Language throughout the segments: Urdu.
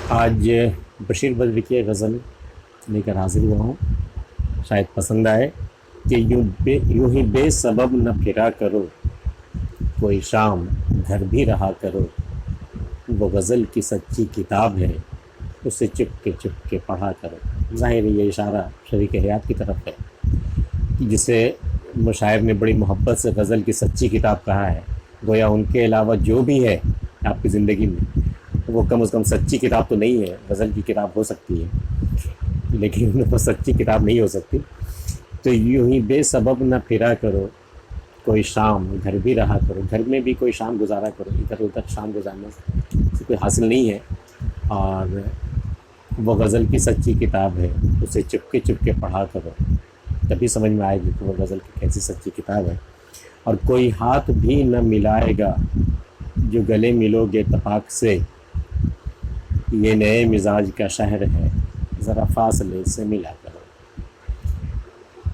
آج بشیر بدر کی غزل لے کر حاضر ہوا ہوں، شاید پسند آئے کہ یوں ہی بے سبب نہ پھرا کرو، کوئی شام گھر بھی رہا کرو، وہ غزل کی سچی کتاب ہے، اسے چپ کے پڑھا کرو۔ ظاہر ہے یہ اشارہ شریک حیات کی طرف ہے، جسے مشاعر نے بڑی محبت سے غزل کی سچی کتاب کہا ہے۔ گویا ان کے علاوہ جو بھی ہے آپ کی زندگی میں وہ کم از کم سچی کتاب تو نہیں ہے۔ غزل کی کتاب ہو سکتی ہے لیکن وہ سچی کتاب نہیں ہو سکتی۔ تو یوں ہی بے سبب نہ پھرا کرو، کوئی شام گھر بھی رہا کرو، گھر میں بھی کوئی شام گزارا کرو، ادھر ادھر شام گزارنے سے کوئی حاصل نہیں ہے۔ اور وہ غزل کی سچی کتاب ہے، اسے چپ کے پڑھا کرو، تبھی سمجھ میں آئے گی کہ وہ غزل کی کیسی سچی کتاب ہے۔ اور کوئی ہاتھ بھی نہ ملائے گا جو گلے ملو گے اتفاق سے، یہ نئے مزاج کا شہر ہے، ذرا فاصلے سے ملا کرو۔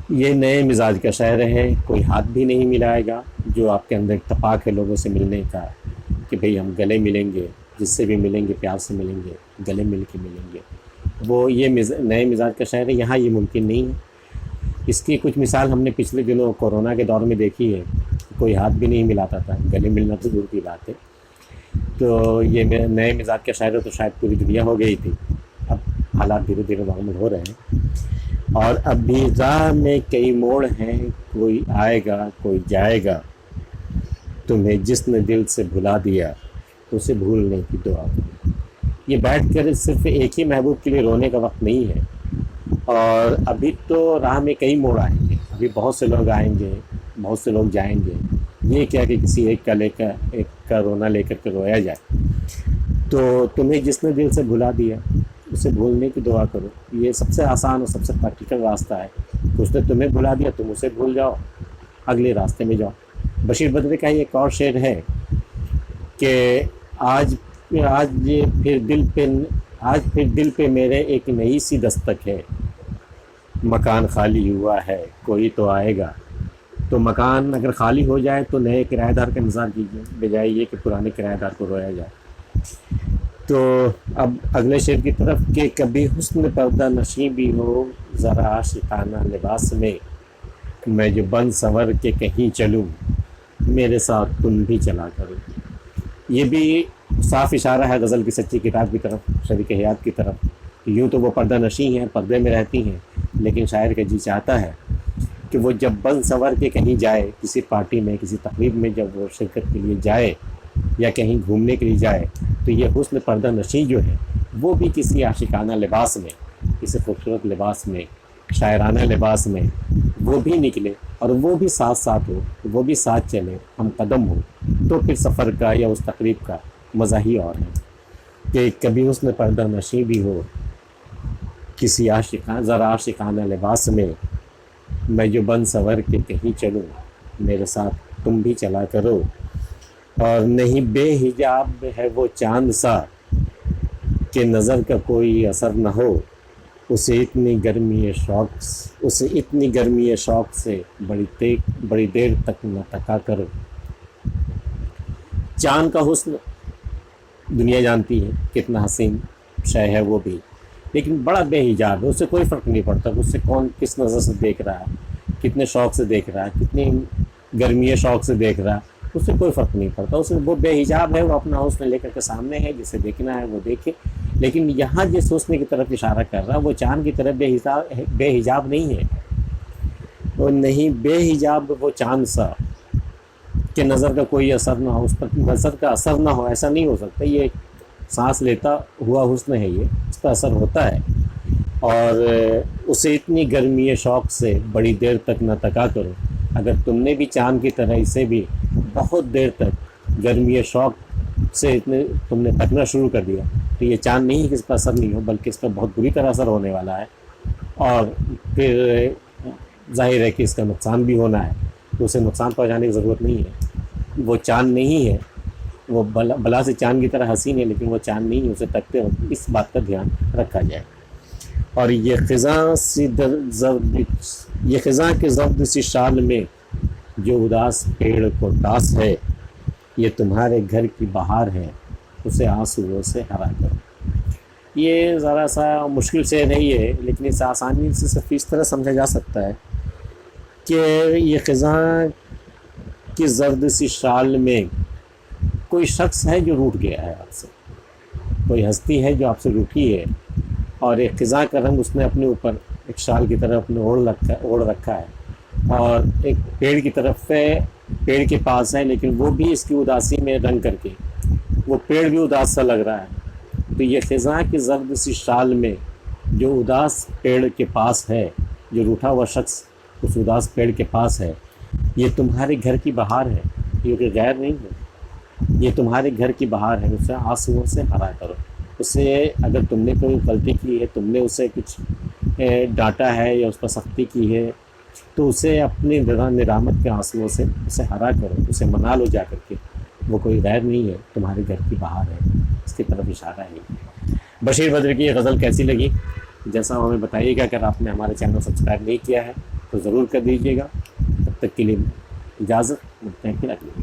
یہ نئے مزاج کا شہر ہے، کوئی ہاتھ بھی نہیں ملائے گا، جو آپ کے اندر اتفاق ہے لوگوں سے ملنے کا کہ بھئی ہم گلے ملیں گے، جس سے بھی ملیں گے پیار سے ملیں گے، گلے مل کے ملیں گے، وہ یہ نئے مزاج کا شہر ہے۔ یہاں یہ ممکن نہیں ہے۔ اس کی کچھ مثال ہم نے پچھلے دنوں کورونا کے دور میں دیکھی ہے، کوئی ہاتھ بھی نہیں ملاتا تھا، گلے ملنا تو دور کی بات ہے۔ تو یہ نئے مزاج کا شاعر تو شاید پوری دنیا ہو گئی تھی، اب حالات دھیرے دھیرے نارمل ہو رہے ہیں۔ اور اب بھی راہ میں کئی موڑ ہیں، کوئی آئے گا کوئی جائے گا، تمہیں جس نے دل سے بھلا دیا اسے بھولنے کی دعا کرو۔ یہ بیٹھ کر صرف ایک ہی محبوب کے لیے رونے کا وقت نہیں ہے۔ اور ابھی تو راہ میں کئی موڑ آئیں گے، ابھی بہت سے لوگ آئیں گے، بہت سے لوگ جائیں گے۔ یہ کیا کہ کسی ایک کا رونا لے کر کے رویا جائے۔ تو تمہیں جس نے دل سے بھلا دیا اسے بھولنے کی دعا کرو۔ یہ سب سے آسان اور سب سے پریکٹیکل راستہ ہے کہ اس نے تمہیں بھلا دیا، تم اسے بھول جاؤ، اگلے راستے میں جاؤ۔ بشیر بدر کا ایک اور شعر ہے کہ آج پھر دل پہ میرے ایک نئی سی دستک ہے، مکان خالی ہوا ہے کوئی تو آئے گا۔ تو مکان اگر خالی ہو جائے تو نئے کرایہ دار کا انتظار کیجیے، بجائے یہ کہ پرانے کرایہ دار کو رویا جائے۔ تو اب اگلے شعر کی طرف کہ کبھی حسن پردہ نشیں بھی ہو ذرا عاشقانہ لباس میں جو بن سنور کے کہیں چلوں، میرے ساتھ تم بھی چلا کرو۔ یہ بھی صاف اشارہ ہے غزل کی سچی کتاب کی طرف، شریک حیات کی طرف۔ یوں تو وہ پردہ نشیں ہیں، پردے میں رہتی ہیں، لیکن شاعر کا جی چاہتا ہے کہ وہ جب بن سنور کے کہیں جائے، کسی پارٹی میں کسی تقریب میں جب وہ شرکت کے لیے جائے یا کہیں گھومنے کے لیے جائے، تو یہ حسن پردہ نشیں جو ہے وہ بھی کسی عاشقانہ لباس میں، کسی خوبصورت لباس میں، شاعرانہ لباس میں وہ بھی نکلے اور وہ بھی ساتھ ہو، وہ بھی ساتھ چلے، ہم قدم ہو، تو پھر سفر کا یا اس تقریب کا مزہ ہی اور ہے۔ کہ کبھی حسن پردہ نشیں بھی ہو کسی ذرا عاشقانہ لباس میں جو بن سنور کے کہیں چلوں، میرے ساتھ تم بھی چلا کرو۔ اور نہیں بے حجاب ہے وہ چاند سا کہ نظر کا کوئی اثر نہ ہو، اسے اتنی گرمی شوق سے بڑی دیر تک نہ تکا کرو۔ چاند کا حسن دنیا جانتی ہے کتنا حسین شے ہے وہ بھی، لیکن بڑا بے حجاب ہے، اس سے کوئی فرق نہیں پڑتا اس سے کون کس نظر سے دیکھ رہا ہے، کتنے شوق سے دیکھ رہا ہے، کتنی گرمی شوق سے دیکھ رہا ہے، اس سے کوئی فرق نہیں پڑتا۔ اس سے وہ بے حجاب ہے، وہ اپنا حسن لے کر کے سامنے ہے، جسے دیکھنا ہے وہ دیکھے۔ لیکن یہاں جس حسن کی طرف اشارہ کر رہا ہے وہ چاند کی طرف بے حجاب نہیں ہے، وہ نہیں بے حجاب وہ چاند سا کہ نظر کا کوئی اثر نہ ہو، اس پر نظر کا اثر نہ ہو، ایسا نہیں ہو سکتا۔ یہ سانس لیتا ہوا حسن ہے، یہ اس کا اثر ہوتا ہے۔ اور اسے اتنی گرمی شوق سے بڑی دیر تک نہ تکا کرو۔ اگر تم نے بھی چاند کی طرح اسے بھی بہت دیر تک گرمی شوق سے تم نے تکنا شروع کر دیا، تو یہ چاند نہیں کہ اس پر اثر نہیں ہو، بلکہ اس پر بہت بری طرح اثر ہونے والا ہے، اور پھر ظاہر ہے کہ اس کا نقصان بھی ہونا ہے، تو اسے نقصان پہنچانے کی ضرورت نہیں ہے۔ وہ چاند نہیں ہے، وہ بلا سے چاند کی طرح حسین ہے، لیکن وہ چاند نہیں ہے، اسے تکتے وقت اس بات کا دھیان رکھا جائے۔ اور یہ خزاں کے زرد سی شال میں جو اداس پیڑ کو ٹاس ہے، یہ تمہارے گھر کی بہار ہے، اسے آنسوؤں سے ہرا کرو۔ یہ ذرا سا مشکل سے نہیں ہے، لیکن اس آسانی سے صرف اس طرح سمجھا جا سکتا ہے کہ یہ خزاں کی زرد سی شال میں کوئی شخص ہے جو روٹھ گیا ہے آپ سے، کوئی ہستی ہے جو آپ سے روٹھی ہے، اور ایک خزاں کا رنگ اس نے اپنے اوپر ایک شال کی طرف اپنے اوڑھ رکھا ہے، اور ایک پیڑ کی طرف ہے، پیڑ کے پاس ہے، لیکن وہ بھی اس کی اداسی میں رنگ کر کے وہ پیڑ بھی اداس سا لگ رہا ہے۔ تو یہ خزاں کی زرد سی شال میں جو اداس پیڑ کے پاس ہے، جو روٹھا ہوا شخص اس اداس پیڑ کے پاس ہے، یہ تمہارے گھر کی بہار ہے، یہ کوئی غیر نہیں ہے، یہ تمہارے گھر کی بہار ہے۔ اسے آنسوؤں سے ہرا کرو، اسے اگر تم نے کوئی غلطی کی ہے، تم نے اسے کچھ ڈانٹا ہے یا اس پر سختی کی ہے، تو اسے اپنی ندامت کے آنسوؤں سے اسے ہرا کرو، اسے منا لو جا کر کے، وہ کوئی غیر نہیں ہے، تمہارے گھر کی بہار ہے، اس کی طرف اشارہ ہے۔ بشیر بدر کی یہ غزل کیسی لگی جیسا ہمیں بتائیے گا۔ اگر آپ نے ہمارے چینل سبسکرائب نہیں کیا ہے تو ضرور کر دیجیے گا۔ تب تک کے لیے اجازت، ملتے ہیں پھر اگلی